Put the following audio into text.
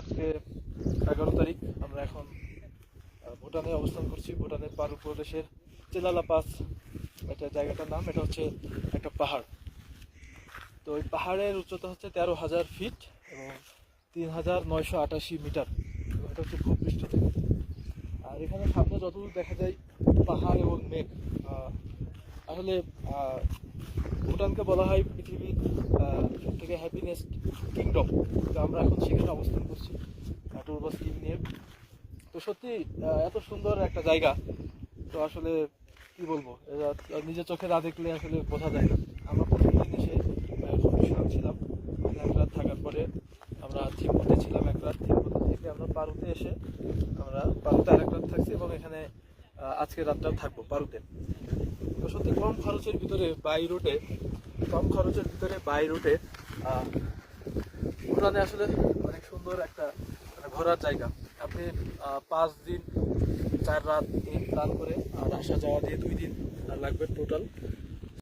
আজকে 11 তারিখ। আমরা এখন ভুটানে অবস্থান করছি। ভুটানের পারু প্রদেশের চেলালা পাস এটা জায়গাটার নাম। এটা হচ্ছে একটা পাহাড়। তো ওই পাহাড়ের উচ্চতা হচ্ছে 13,000 ফিট এবং 3,988 মিটার। এটা হচ্ছে ভূপৃষ্ঠ থেকে। আর এখানে সামনে যতদূর দেখা যায় পাহাড় এবং মেঘ। আসলে ভুটানকে বলা হয় পৃথিবীর সব থেকে হ্যাপিনেস কিংডম। তো আমরা এখন সেখানে অবস্থান করছি ট্যুর বাস টিম নিয়ে। তো সত্যি এত সুন্দর একটা জায়গা, তো আসলে কি বলবো, এটা নিজের চোখে না দেখলে আসলে বোঝা যায় না। আমরা প্রথম দিন এসে বিশ্রাম ছিলাম, এক রাত থাকার পরে আমরা থিম্পুতে ছিলাম এক রাত। থিম্পুতে থেকে আমরা পারুতে এসে আমরা পারুতে আরেক রাত থাকছি এবং এখানে আজকের রাতটাও থাকবো পারুতে। তো সত্যি কম খরচের ভিতরে বাই রুটে ভুটানে আসলে অনেক সুন্দর একটা ঘোরার জায়গা। আপনি 5 দিন 4 রাত এই প্ল্যান করে আর আসা যাওয়া দিয়ে 2 দিন লাগবে টোটাল।